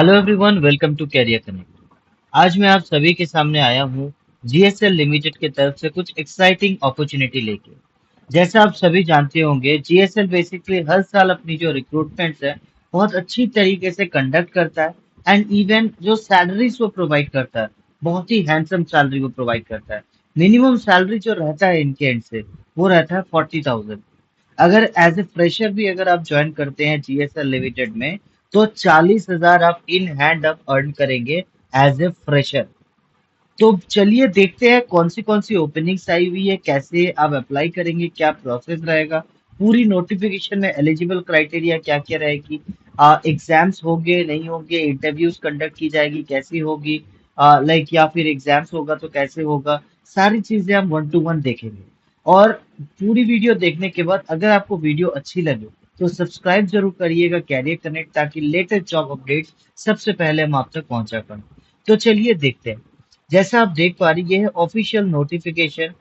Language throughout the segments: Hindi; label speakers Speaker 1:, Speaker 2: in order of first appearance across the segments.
Speaker 1: Hello everyone, welcome to career connect. आज मैं आप सभी के सामने आया हूँ जीएसएल लिमिटेड की तरफ से कुछ एक्साइटिंग अपॉर्चुनिटी लेके। जैसा आप सभी जानते होंगे, जीएसएल बेसिकली हर साल अपनी जो रिक्रूटमेंट्स है बहुत अच्छी तरीके से कंडक्ट करता है। एंड इवन जो सैलरीज वो प्रोवाइड करता है, बहुत ही हैंडसम सैलरी वो प्रोवाइड करता है। मिनिमम सैलरी जो रहता है इनके एंड से वो रहता है 40,000। अगर एज ए फ्रेशर भी अगर आप ज्वाइन करते हैं जीएसएल लिमिटेड में, तो 40,000 आप इन हैंड आप अर्न करेंगे एज ए फ्रेशर। तो चलिए देखते हैं कौन सी ओपनिंग्स आई हुई है, कैसे आप अप्लाई करेंगे, क्या प्रोसेस रहेगा, पूरी नोटिफिकेशन में एलिजिबल क्राइटेरिया क्या क्या रहेगी, एग्जाम्स होंगे नहीं होंगे, इंटरव्यूज कंडक्ट की जाएगी कैसी होगी, लाइक या फिर एग्जाम्स होगा तो कैसे होगा। सारी चीजें हम वन टू वन देखेंगे। और पूरी वीडियो देखने के बाद अगर आपको वीडियो अच्छी लगे तो सब्सक्राइब जरूर करिएगा कैरियर कनेक्ट, ताकि लेटेस्ट जॉब अपडेट्स सबसे पहले हम आप तक पहुंचा पाए। तो चलिए देखते हैं। जैसा आप देख पा रही, ये है ऑफिशियल नोटिफिकेशन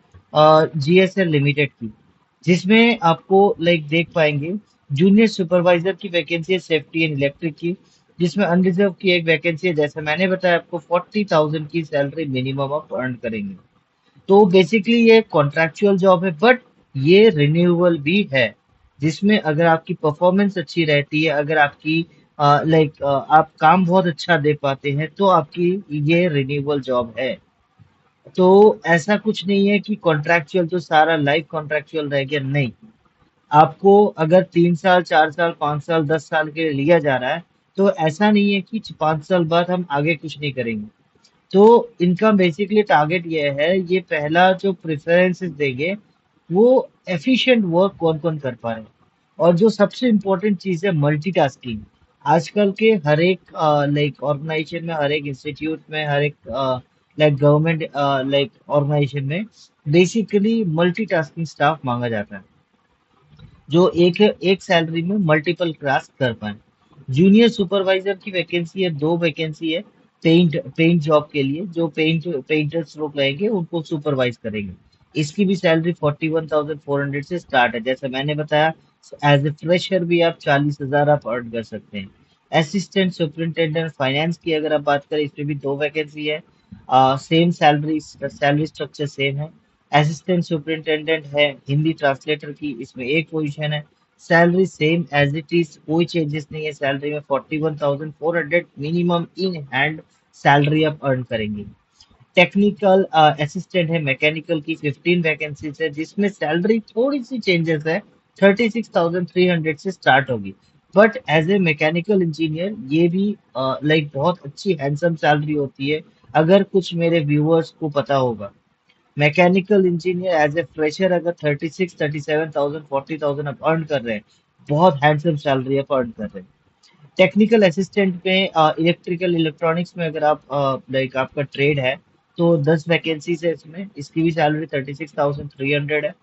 Speaker 1: जीएसएल लिमिटेड की, जिसमें आपको लाइक देख पाएंगे जूनियर सुपरवाइजर की वैकेंसी है सेफ्टी एंड इलेक्ट्रिक की, जिसमें अनरिजर्व की एक वैकेंसी है। जैसे मैंने बताया आपको 40,000 की सैलरी मिनिमम आप अर्न करेंगे। तो बेसिकली ये कॉन्ट्रैक्चुअल जॉब है, बट ये रिन्यूएबल भी है, जिसमें अगर आपकी परफॉर्मेंस अच्छी रहती है, अगर आपकी लाइक आप काम बहुत अच्छा दे पाते हैं, तो आपकी ये रिन्यूएबल जॉब है। तो ऐसा कुछ नहीं है कि कॉन्ट्रैक्चुअल तो सारा लाइफ कॉन्ट्रैक्चुअल रह गया, नहीं। आपको अगर 3 साल 4 साल 5 साल 10 साल के लिए लिया जा रहा है, तो ऐसा नहीं है कि 5 साल बाद हम आगे कुछ नहीं करेंगे। तो इनका बेसिकली टारगेट ये है, ये पहला जो प्रेफरेंसेस देंगे वो एफिशिएंट वर्क कौन कौन कर पा रहे हैं। और जो सबसे इम्पोर्टेंट चीज है, मल्टीटास्किंग। आजकल के हर एक लाइक ऑर्गेनाइजेशन में, हर एक इंस्टीट्यूट में, हर एक लाइक गवर्नमेंट लाइक ऑर्गेनाइजेशन में बेसिकली मल्टीटास्किंग स्टाफ मांगा जाता है, जो एक एक सैलरी में मल्टीपल टास्क कर पाए। जूनियर सुपरवाइजर की वैकेंसी है, दो वैकेंसी है। पेंट जॉब के लिए, जो पेंटर्स लोग रहेंगे उनको सुपरवाइज करेंगे। इसकी भी सैलरी 41,400 से स्टार्ट है। जैसे मैंने बताया, एज ए फ्रेशर भी आप 40,000 आप अर्न कर सकते हैं। असिस्टेंट सुपरिंटेंडेंट फाइनेंस की अगर आप बात करें, इसमें भी दो वैकेंसी है। सेम सैलरी स्ट्रक्चर सेम है। असिस्टेंट सुपरिंटेंडेंट है हिंदी ट्रांसलेटर की, इसमें एक पोजीशन है। Salary same as it is, कोई चेंजेस नहीं है सैलरी में। 41,400 मिनिमम इन हैंड सैलरी आप अर्न करेंगे। टेक्निकल असिस्टेंट है मैकेनिकल की, 15 वैकेंसीज है, जिसमें सैलरी थोड़ी सी चेंजेस है। 36,300 से स्टार्ट होगी। But as a mechanical engineer ये भी लाइक बहुत अच्छी हैंडसम सैलरी होती है, अगर कुछ मेरे व्यूअर्स को पता होगा। Mechanical engineer as a fresher अगर 36, 37,000, 40,000 आप अर्न कर रहे हैं, बहुत हैंडसम सैलरी आप अर्न कर रहे हैं। टेक्निकल असिस्टेंट में इलेक्ट्रिकल इलेक्ट्रॉनिक्स में अगर आप लाइक आपका ट्रेड है, तो 10 वैकेंसीज है इसमें, इसकी भी सैलरी 36,300 है।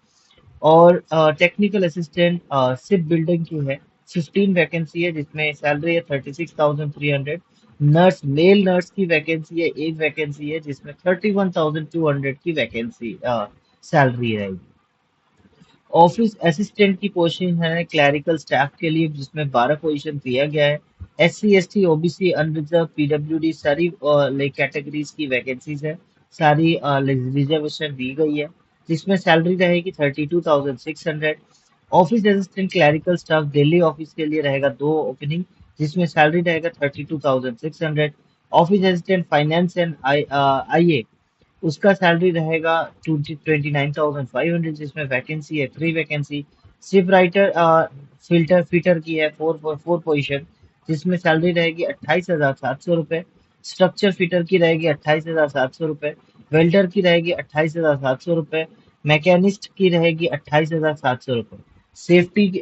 Speaker 1: और टेक्निकल असिस्टेंट शिप बिल्डिंग की है, 15 वैकेंसी है, जिसमें सैलरी है 36,300। नर्स, मेल नर्स की वैकेंसी है, एक वैकेंसी है, जिसमें 31,200 की वैकेंसी सैलरी रहेगी। ऑफिस असिस्टेंट की पोजीशन है क्लरिकल स्टाफ के लिए, जिसमें 12 पोजीशन दिया गया है। SC ST OBC unreserved PWD सारी कैटेगरीज की वैकेंसीज है। सारी रिजर्वेशन दी गई है, जिसमें सैलरी रहेगी 32,600। Office assistant clerical staff Delhi office के लिए रहेगा दो ओपनिंग, जिसमें सैलरी रहेगा 32,600। Office assistant finance and IA, उसका सैलरी रहेगा 29,500, जिसमें वैकेंसी है 3 vacancy. Ship writer filter fitter की है, फोर पोजीशन, जिसमें सैलरी रहेगी 28,700 रुपये। स्ट्रक्चर फिटर की रहेगी 28,700 रुपये। वेल्डर की रहेगी 28,700 रुपये। मैकेनिस्ट की रहेगी 28,700 रुपये।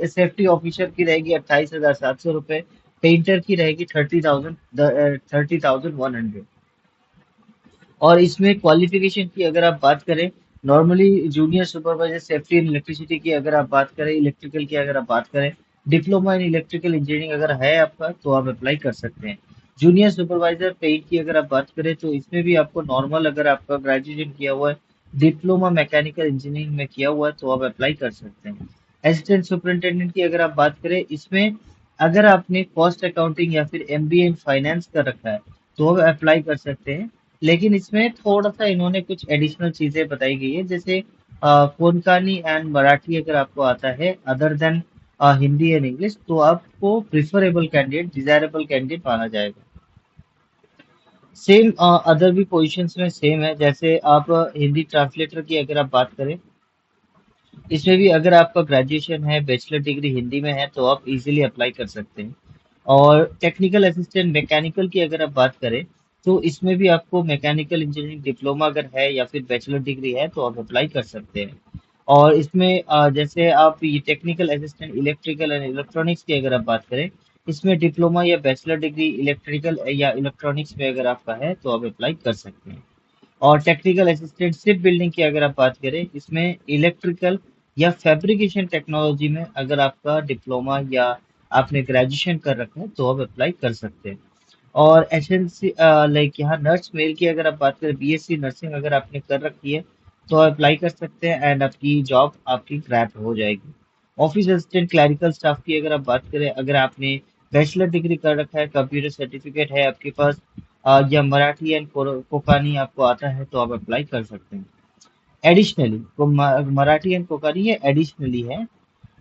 Speaker 1: सेफ्टी ऑफिसर की रहेगी 28,700 रुपये। पेंटर की रहेगी 30,100। और इसमें क्वालिफिकेशन की अगर आप बात करें, normally junior supervisor safety and electricity की अगर आप बात करें, इलेक्ट्रिकल की अगर आप बात करें, डिप्लोमा इन इलेक्ट्रिकल इंजीनियरिंग अगर है आपका, तो आप अप्लाई कर सकते हैं। जूनियर सुपरवाइजर पेड की अगर आप बात करें, तो इसमें भी आपको नॉर्मल, अगर आपका ग्रेजुएशन किया हुआ है, डिप्लोमा मैकेनिकल इंजीनियरिंग में किया हुआ है, तो आप अप्लाई कर सकते हैं। असिस्टेंट सुपरिंटेंडेंट की अगर आप बात करें, इसमें अगर आपने कॉस्ट अकाउंटिंग या फिर एमबीए इन फाइनेंस कर रखा है तो आप अप्लाई कर सकते हैं। लेकिन इसमें थोड़ा सा इन्होंने कुछ एडिशनल चीजें बताई गई है, जैसे कोंकणी एंड मराठी अगर आपको आता है other than Hindi and English, तो आपको प्रिफरेबल कैंडिडेट, डिजायरेबल कैंडिडेट माना जाएगा। सेम अदर भी पोजीशंस में सेम है, जैसे आप हिंदी ट्रांसलेटर की अगर आप बात करें, इसमें भी अगर आपका ग्रेजुएशन है, बैचलर डिग्री हिंदी में है, तो आप इजीली अप्लाई कर सकते हैं। और टेक्निकल असिस्टेंट मैकेनिकल की अगर आप बात करें, तो इसमें भी आपको मैकेनिकल इंजीनियरिंग डिप्लोमा अगर है या फिर बैचलर डिग्री है तो आप अप्लाई कर सकते हैं। और इसमें जैसे आप ये technical assistant electrical and electronics की अगर आप बात करें, इसमें डिप्लोमा या बैचलर डिग्री इलेक्ट्रिकल या इलेक्ट्रॉनिक्स में अगर आपका है तो आप अप्लाई कर सकते हैं। और टेक्निकल असिस्टेंट शिप बिल्डिंग की अगर आप बात करें, इसमें इलेक्ट्रिकल या फैब्रिकेशन टेक्नोलॉजी में अगर आपका डिप्लोमा या आपने ग्रेजुएशन कर रखा है तो आप अप्लाई कर सकते हैं। और एसएनसी लाइक यहाँ नर्स मेल की अगर आप बात करें, बीएससी नर्सिंग अगर आपने कर रखी है तो आप अप्लाई कर सकते हैं एंड आपकी जॉब आपकी क्रैक हो जाएगी। ऑफिस असिस्टेंट क्लरिकल स्टाफ की अगर आप बात करें, अगर आपने बैचलर डिग्री कर रखा है, कंप्यूटर सर्टिफिकेट है आपके पास, या मराठी एंड कोंकणी आपको आता है तो आप अप्लाई कर सकते हैं। एडिशनली तो मराठी एंड कोंकणी ये एडिशनली है।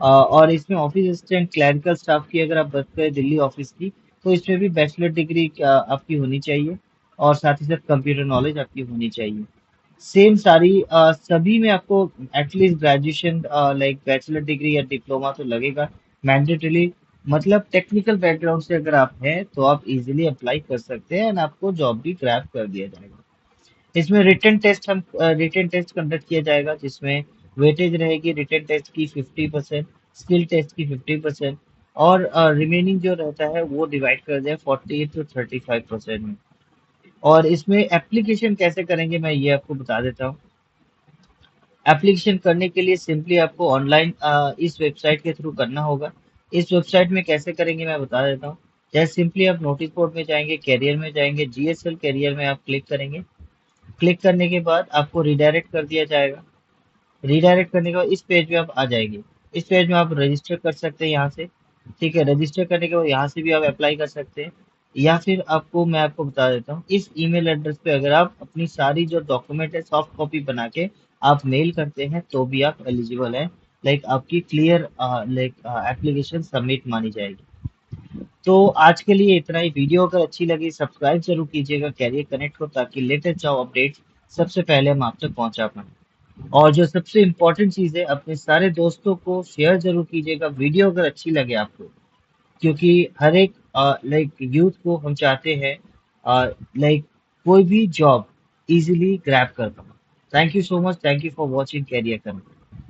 Speaker 1: और इसमें ऑफिस असिस्टेंट क्लरिकल स्टाफ की अगर आप बात करें दिल्ली ऑफिस की, तो इसमें भी बैचलर डिग्री आपकी होनी चाहिए और साथ ही साथ कंप्यूटर नॉलेज आपकी होनी चाहिए। सेम सारी सभी में आपको at least graduation like bachelor degree या डिप्लोमा तो लगेगा मैंडेटरीली। मतलब टेक्निकल बैकग्राउंड से अगर आप हैं तो आप इजीली अप्लाई कर सकते हैं एंड आपको जॉब भी ग्रैब कर दिया जाएगा। इसमें रिटन टेस्ट कंडक्ट किया जाएगा, जिसमें वेटेज रहेगी रिटन टेस्ट की 50%, स्किल टेस्ट की 50%, और रिमेनिंग जो रहता है वो डिवाइड कर दिया 48 to 35% में। और इसमें एप्लीकेशन कैसे करेंगे मैं ये आपको बता देता हूँ। एप्लीकेशन करने के लिए सिंपली आपको ऑनलाइन इस वेबसाइट के थ्रू करना होगा। इस वेबसाइट में कैसे करेंगे मैं बता देता हूँ। जैसे सिंपली आप नोटिस बोर्ड में जाएंगे, कैरियर में जाएंगे, जीएसएल कैरियर में आप क्लिक करेंगे। क्लिक करने के बाद आपको रिडायरेक्ट कर दिया जाएगा। रिडायरेक्ट करने के बाद इस पेज पे आप आ जाएंगे। इस पेज में आप रजिस्टर कर सकते हैं यहाँ से। ठीक है, रजिस्टर करने के बाद यहाँ से भी आप अप्लाई कर सकते हैं। या फिर आपको मैं आपको बता देता हूँ, इस ईमेल एड्रेस पे अगर आप अपनी सारी जो डॉक्यूमेंट है सॉफ्ट कॉपी बना के आप मेल करते हैं तो भी आप एलिजिबल हैं। लाइक आपकी क्लियर लाइक एप्लीकेशन सबमिट मानी जाएगी। तो आज के लिए इतना ही। वीडियो अगर अच्छी लगी सब्सक्राइब जरूर कीजिएगा कैरियर कनेक्ट को, ताकि लेटेस्ट जॉब अपडेट्स सबसे पहले हम आप तक पहुंचा पाएं। और जो सबसे इम्पोर्टेंट चीज़ है, अपने सारे दोस्तों को शेयर जरूर कीजिएगा वीडियो अगर अच्छी लगे आपको, क्योंकि हर एक लाइक यूथ को हम चाहते हैं लाइक कोई भी जॉब इजीली ग्रैब कर पाए। Thank you so much, thank you for watching career connect.